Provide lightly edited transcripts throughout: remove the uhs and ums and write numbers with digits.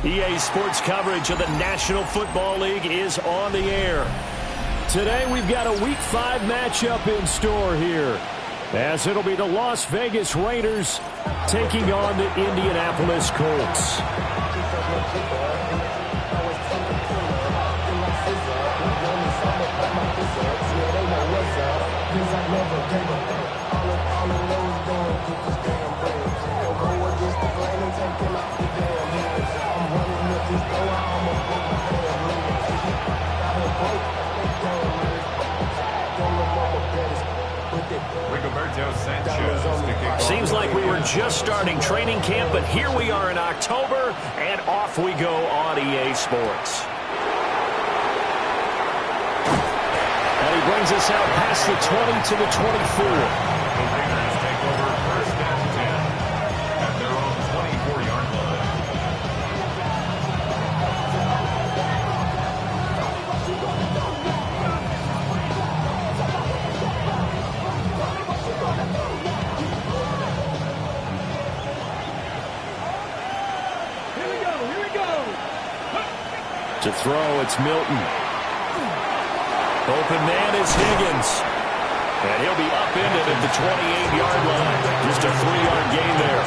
EA Sports coverage of the National Football League is on the air. Today we've got a Week 5 matchup in store here, as it'll be the Las Vegas Raiders taking on the Indianapolis Colts. Seems like we were just starting training camp, but here we are in October, and off we go on EA Sports. And he brings us out past the 20 to the 24. The Raiders take over first and 10 at their own 24-yard line. To throw, it's Milton. Open man is Higgins. And he'll be upended at the 28-yard line. Just a 3-yard gain there.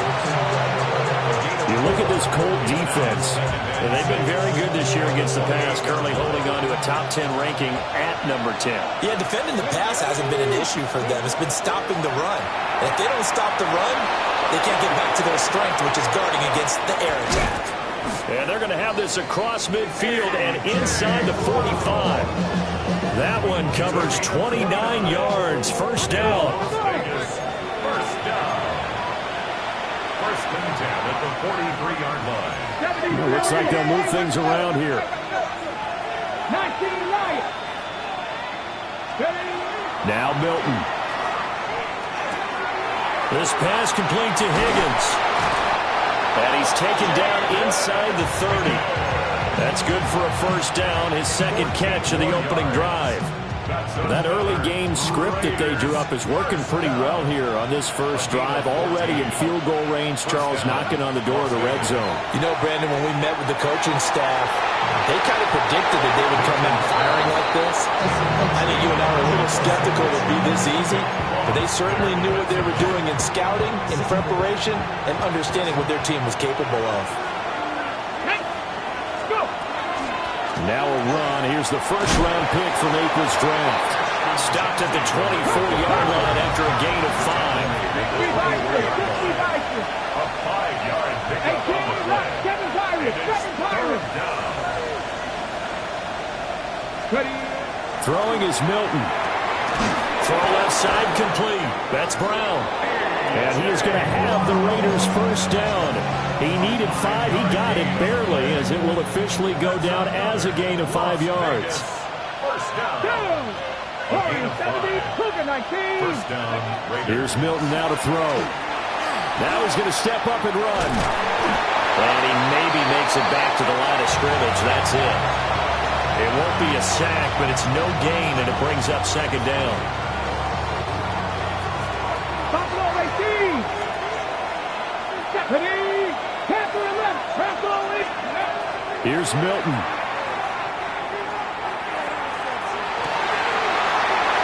You look at this Colt defense, and they've been very good this year against the pass, currently holding on to a top 10 ranking at number 10. Yeah, defending the pass hasn't been an issue for them. It's been stopping the run. And if they don't stop the run, they can't get back to their strength, which is guarding against the air attack. And they're going to have this across midfield and inside the 45. That one covers 29 yards. First down. Vegas, first down. First and 10 at the 43-yard line. Looks like they'll move things around here. Now Milton. This pass complete to Higgins. And he's taken down inside the 30. That's good for a first down, his second catch of the opening drive. That early game script that they drew up is working pretty well here on this first drive. Already in field goal range, Charles knocking on the door of the red zone. You know, Brandon, when we met with the coaching staff, they kind of predicted that they would come in firing like this. I think you and I were a little skeptical it would be this easy, but they certainly knew what they were doing in scouting, in preparation, and understanding what their team was capable of. Now a run. Here's the first-round pick from April's draft. Stopped at the 24-yard line after a gain of 5. A 5-yard pickup on the play. And it's third down. Throwing is Milton. Throw left side complete. That's Brown. And he is going to have the Raiders first down. He needed 5. He got it barely, as it will officially go down as a gain of 5 yards. First down. A gain of 5. First down, Raiders. Here's Milton now to throw. Now he's going to step up and run. And he maybe makes it back to the line of scrimmage. That's it. It won't be a sack, but it's no gain, and it brings up second down. Here's Milton.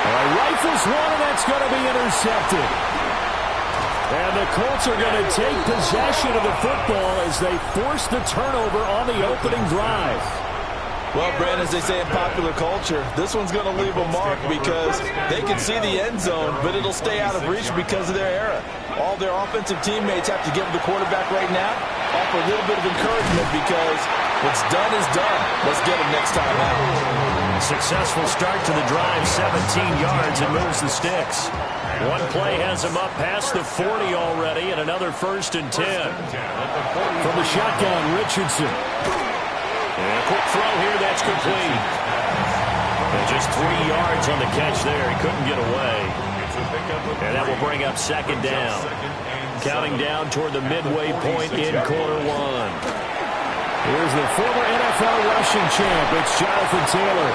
All right, rifles one, and that's going to be intercepted. And the Colts are going to take possession of the football as they force the turnover on the opening drive. Well, Brandon, as they say in popular culture, this one's going to leave a mark because they can see the end zone, but it'll stay out of reach because of their era. All their offensive teammates have to give the quarterback right now. All for a little bit of encouragement because what's done is done. Let's get him next time out. Successful start to the drive, 17 yards, and moves the sticks. One play has him up past the 40 already, and another 1st and 10. From the shotgun, Richardson. And a quick throw here, that's complete. And just 3 yards on the catch there. He couldn't get away. And that will bring up 2nd down. Counting down toward the midway point in quarter 1. Here's the former NFL rushing champ. It's Jonathan Taylor.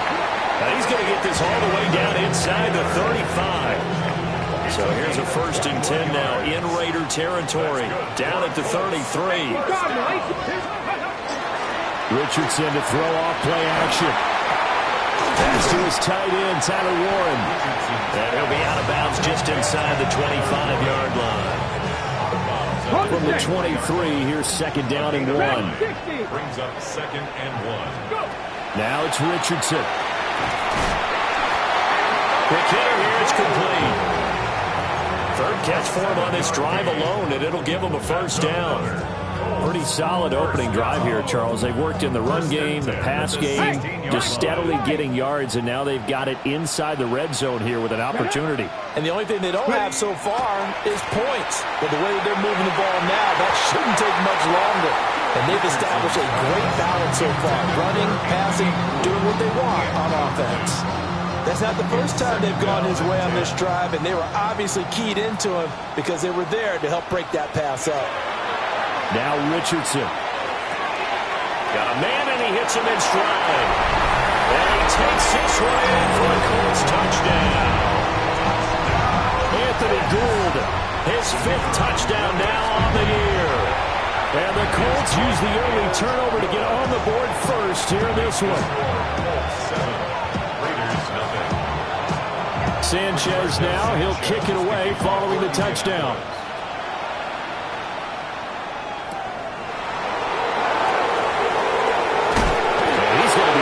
Now he's going to get this all the way down inside the 35. So here's a 1st and 10 now in Raider territory. Down at the 33. Richardson to throw off play action. Pass to his tight end, Tyler Warren. And he'll be out of bounds just inside the 25-yard line. From the 23, here's 2nd down and 1. Brings up 2nd and 1. Now it's Richardson. Quick hitter here, it's complete. 3rd catch for him on this drive alone, and it'll give him a 1st down. Pretty solid opening drive here, Charles. They've worked in the run game, the pass game, just steadily getting yards, and now they've got it inside the red zone here with an opportunity. And the only thing they don't have so far is points. But the way that they're moving the ball now, that shouldn't take much longer. And they've established a great balance so far. Running, passing, doing what they want on offense. That's not the first time they've gone his way on this drive, and they were obviously keyed into him because they were there to help break that pass up. Now Richardson. Got a man, and he hits him in stride. And he takes this one in for a Colts touchdown. Anthony Gould, his 5th touchdown now on the year. And the Colts use the early turnover to get on the board first here in this one. Sanchez now, he'll kick it away following the touchdown.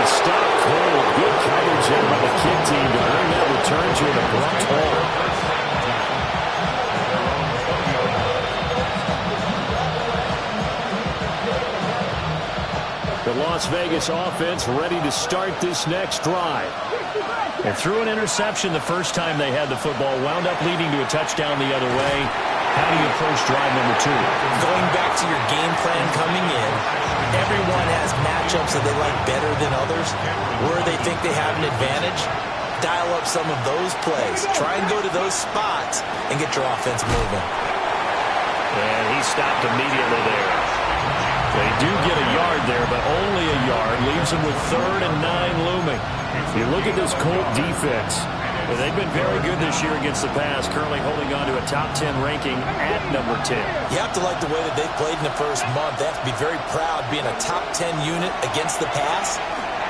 Stopped cold. Good coverage in by the kick team to earn that return to an abrupt halt. The Las Vegas offense ready to start this next drive. They threw an interception the first time they had the football, wound up leading to a touchdown the other way. How do you approach drive number 2? Going back to your game plan coming in, everyone has matchups that they like better than others. Where they think they have an advantage, dial up some of those plays. Try and go to those spots and get your offense moving. And he stopped immediately there. They do get a yard there, but only a yard. Leaves them with 3rd and 9 looming. You look at this Colt defense. Well, they've been very good this year against the pass, currently holding on to a top 10 ranking at number 10. You have to like the way that they've played in the first month. They have to be very proud being a top 10 unit against the pass.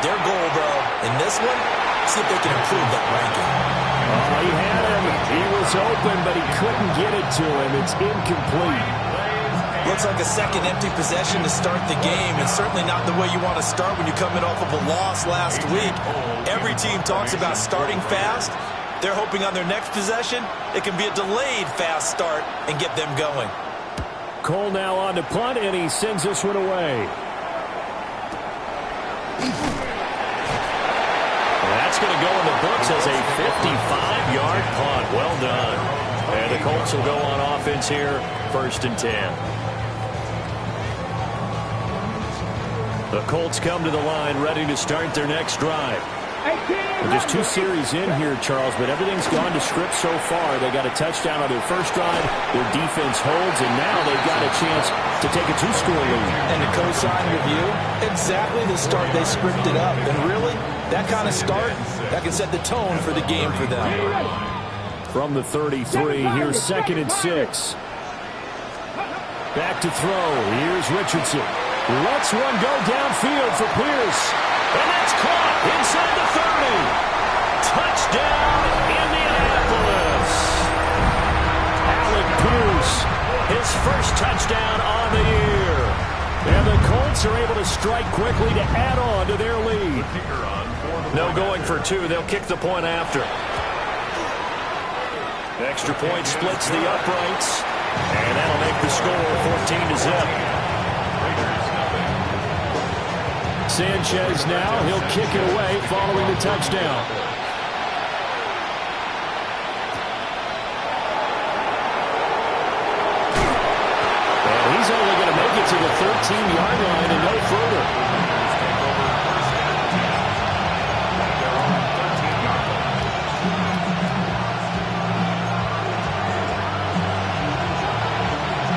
Their goal, though, in this one, see if they can improve that ranking. Oh, he had him. He was open, but he couldn't get it to him. It's incomplete. Looks like a second empty possession to start the game, and certainly not the way you want to start when you're coming off of a loss last week. Every team talks about starting fast. They're hoping on their next possession, it can be a delayed fast start and get them going. Cole now on to punt, and he sends this one away. That's going to go in the books as a 55-yard punt. Well done. And the Colts will go on offense here, 1st and 10. The Colts come to the line ready to start their next drive. Well, just 2 series in here, Charles, but everything's gone to script so far. They got a touchdown on their first drive. Their defense holds, and now they've got a chance to take a 2-score lead. And the cosign review, exactly the start they scripted up. And really, that kind of start, that can set the tone for the game for them. From the 33, here's 2nd and 6. Back to throw. Here's Richardson. Lets one go downfield for Pierce. And that's caught inside the 30. Touchdown, Indianapolis. Alec Pierce, his first touchdown on the year. And the Colts are able to strike quickly to add on to their lead. No going for 2. They'll kick the point after. Extra point splits the uprights. And that'll make the score 14-0. Sanchez now. He'll kick it away following the touchdown. And he's only going to make it to the 13-yard line and no further.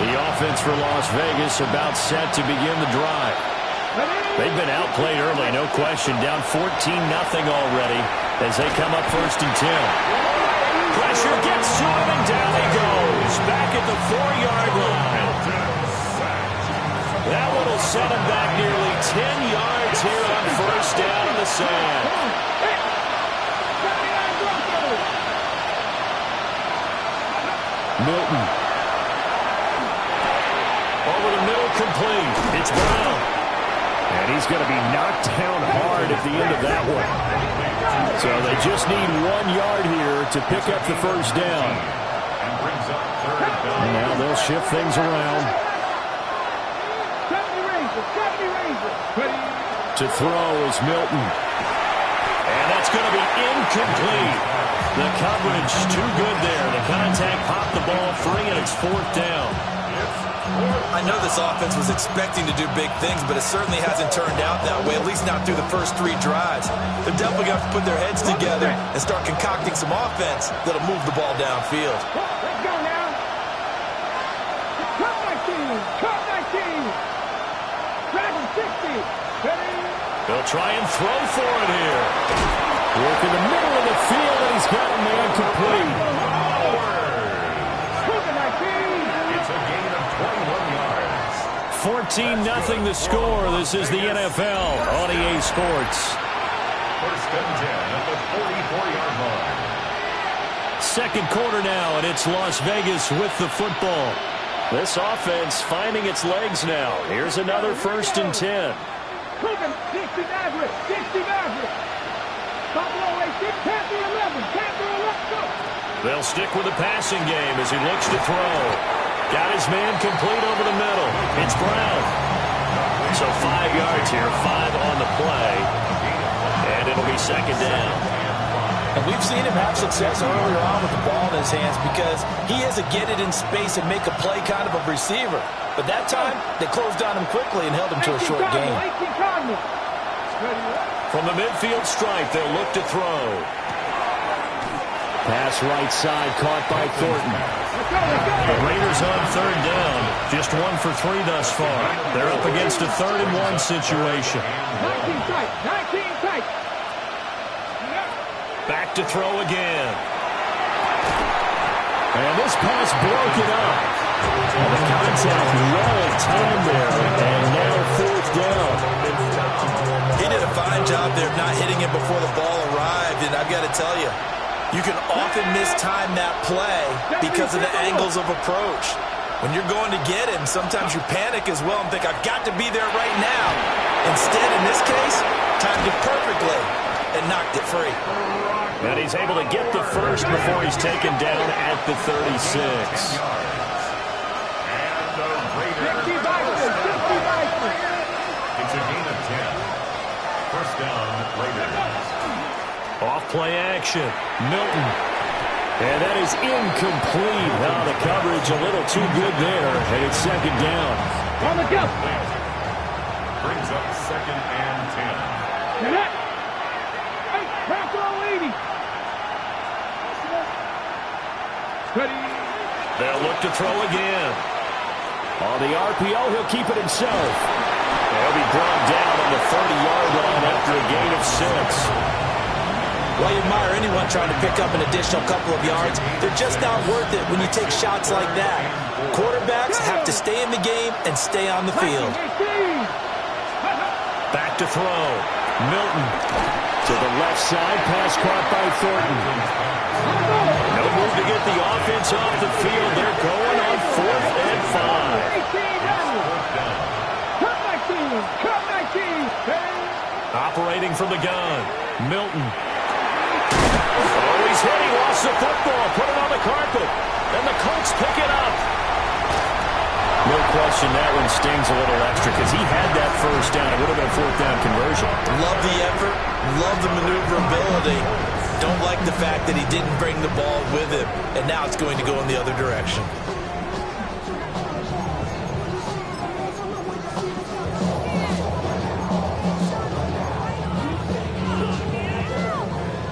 The offense for Las Vegas about set to begin the drive. They've been outplayed early, no question. Down 14-0 already as they come up 1st and 10. Pressure gets to him, and down he goes. Back at the 4-yard line. That one will set him back nearly 10 yards here on 1st down in the sand. Milton. Over the middle, complete. It's Brown. And he's going to be knocked down hard at the end of that one. So they just need 1 yard here to pick up the 1st down. And now they'll shift things around. To throw is Milton. And that's going to be incomplete. The coverage too good there. The contact popped the ball free, and it's 4th down. I know this offense was expecting to do big things, but it certainly hasn't turned out that way, at least not through the first 3 drives. They're definitely going to have to put their heads together and start concocting some offense that'll move the ball downfield. Let's go now. Cut my team. Cut my team. Dragon 60. Ready? They'll try and throw for it here. Work in the middle of the field, and he's got a man complete. It's a gain of 21 yards. 14-0 the score. This is the NFL on EA Sports. 1st and 10 at the 44-yard line. 2nd quarter now, and it's Las Vegas with the football. This offense finding its legs now. Here's another 1st and 10. Coogan, 60 Maverick. 60 Maverick. Buffalo 18, Panther 11. Panther 11, go. They'll stick with the passing game as he looks to throw. Got his man complete over the middle. It's Brown. So 5 yards here, 5 on the play. And it'll be 2nd down. And we've seen him have success earlier on with the ball in his hands because he is a get it in space and make a play kind of a receiver. But that time, they closed on him quickly and held him to a short game. From the midfield stripe, they'll look to throw. Pass right side, caught by Thornton. The Raiders on 3rd down. Just 1 for 3 thus far. They're up against a 3rd and 1 situation. 19 tight. 19 tight. Back to throw again. And this pass broken up. And the contact well timed there. And now 4th down. He did a fine job there of not hitting him before the ball arrived. And I've got to tell you, you can often mistime that play because of the angles of approach. When you're going to get him, sometimes you panic as well and think, I've got to be there right now. Instead, in this case, timed it perfectly and knocked it free. And he's able to get the first before he's taken down at the 36. And the Raiders. 50 Bison. 50 Bison. It's a gain of 10. 1st down, Raiders. Off play action. Milton. And that is incomplete. Now the coverage a little too good there. And it's 2nd down. On the go. Brings up 2nd and 10. You're not. Hey, Panther 80. Ready? They'll look to throw again. On the RPO, he'll keep it himself. They'll be brought down on the 30-yard line after a gain of 6. Well, you admire anyone trying to pick up an additional couple of yards. They're just not worth it when you take shots like that. Quarterbacks have to stay in the game and stay on the field. Back to throw. Milton to the left side. Pass caught by Thornton. No move to get the offense off the field. They're going on 4th and 5. Operating from the gun. Milton. Oh, he's hit. He lost the football. Put it on the carpet. And the Colts pick it up. No question that one stings a little extra because he had that first down. It would have been a fourth down conversion. Love the effort. Love the maneuverability. Don't like the fact that he didn't bring the ball with him, and now it's going to go in the other direction.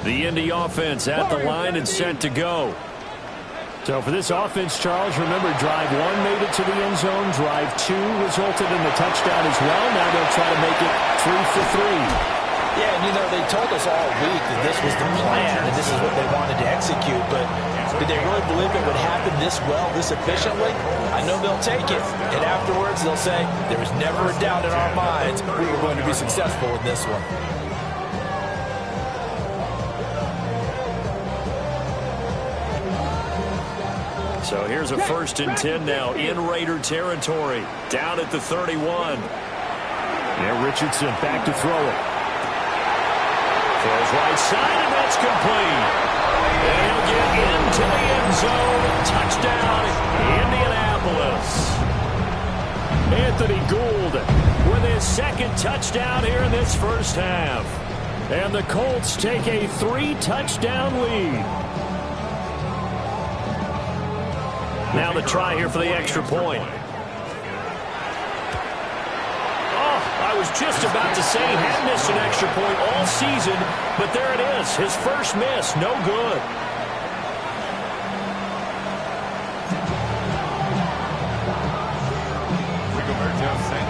The Indy offense at the line and set to go. So for this offense, Charles, remember, drive 1 made it to the end zone. Drive 2 resulted in the touchdown as well. Now they'll try to make it 3 for 3. Yeah, and, they told us all week that this was the plan and this is what they wanted to execute, but did they really believe it would happen this well, this efficiently? I know they'll take it, and afterwards they'll say, there was never a doubt in our minds we were going to be successful in this one. So here's a 1st and 10 now in Raider territory. Down at the 31. Yeah, Richardson back to throw it. Throws right side, and that's complete. And he'll get into the end zone. Touchdown, Indianapolis. Anthony Gould with his 2nd touchdown here in this first half. And the Colts take a 3-touchdown lead. Now the try here for the extra point. Oh, I was just about to say he had missed an extra point all season, but there it is. His first miss, no good.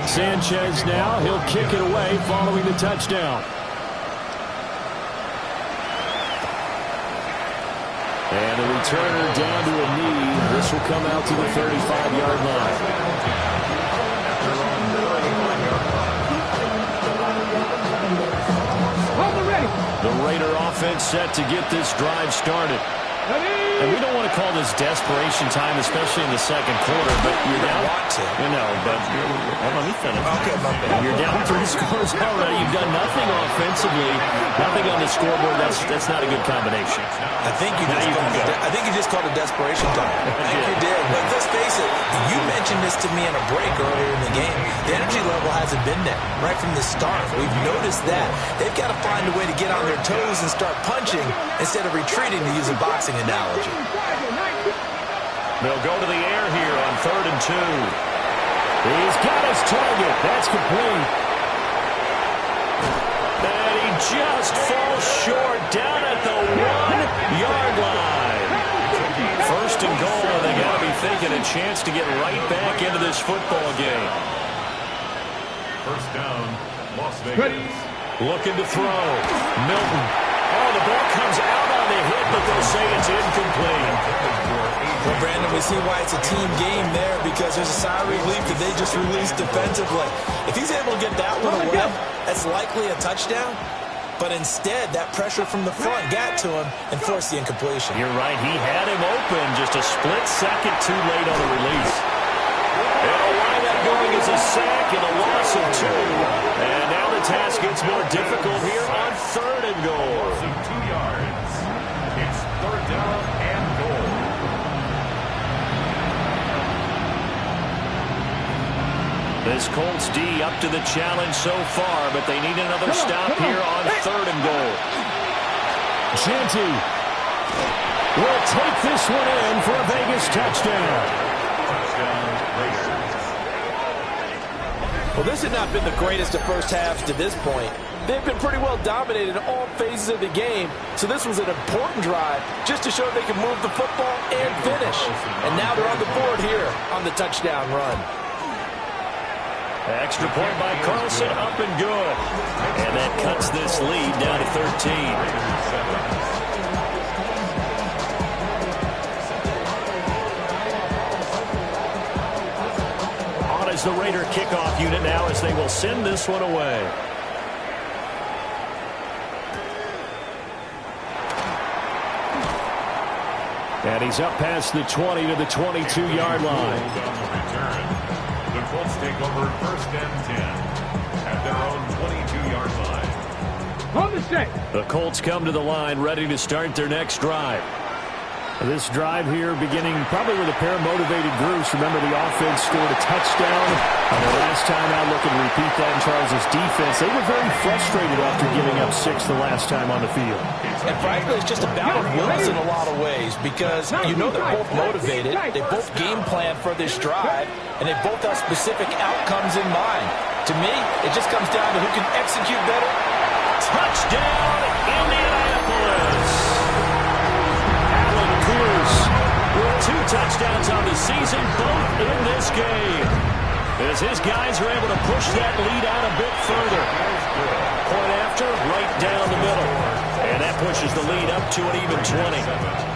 Sanchez now, he'll kick it away following the touchdown. And the returner down to a knee. This will come out to the 35-yard line. The Raider offense set to get this drive started. And we don't want to call this desperation time, especially in the second quarter, but you're down. But let me finish. Okay, you're down 3 scores already. You've done nothing offensively, nothing on the scoreboard. That's not a good combination. I think you just called it desperation time. I think you did. But let's face it, you mentioned this to me in a break earlier in the game. The energy level hasn't been there right from the start. We've noticed that. They've got to find a way to get on their toes and start punching instead of retreating, to use a boxing analogy. They'll go to the air here on 3rd and 2. He's got his target. That's complete. And he just falls short down at the 1-yard line. 1st and goal, and they got to be thinking a chance to get right back into this football game. 1st down, Las Vegas. Looking to throw. Milton. Oh, the ball comes out on the hit, but they'll say it's incomplete. Well, Brandon, we see why it's a team game there, because there's a sigh of relief that they just released defensively. If he's able to get that one away, that's likely a touchdown. But instead, that pressure from the front got to him and forced the incompletion. You're right. He had him open just a split second too late on the release. And a line that going is a sack and a loss of 2. And now the task gets more difficult here on 3rd and goal. So 2 yards. It's 3rd down and goal. This Colts D up to the challenge so far, but they need another stop here on 3rd and goal. Jeanty will take this one in for a Vegas touchdown. Touchdown, Raiders. Well, this had not been the greatest of first halves to this point. They've been pretty well dominated in all phases of the game, so this was an important drive just to show they can move the football and finish. And now they're on the board here on the touchdown run. Extra point by Carlson, up and good. And that cuts this lead down to 13. On is the Raider kickoff unit now as they will send this one away. And he's up past the 20 to the 22-yard line. The Colts take over 1st and 10 at their own 22-yard line. On the set. The Colts come to the line ready to start their next drive. This drive here beginning probably with a pair of motivated groups. Remember, the offense scored a touchdown on their last time out. Looking to repeat that in Charles' defense. They were very frustrated after giving up 6 the last time on the field. And frankly, it's just a battle of wills in a lot of ways because you know they're both motivated. They both game plan for this drive, and they both have specific outcomes in mind. To me, it just comes down to who can execute better. Touchdown, Indianapolis! Allen Pierce with 2 touchdowns on the season, both in this game. As his guys are able to push that lead out a bit further. Point after, right down the middle. And that pushes the lead up to an even 20.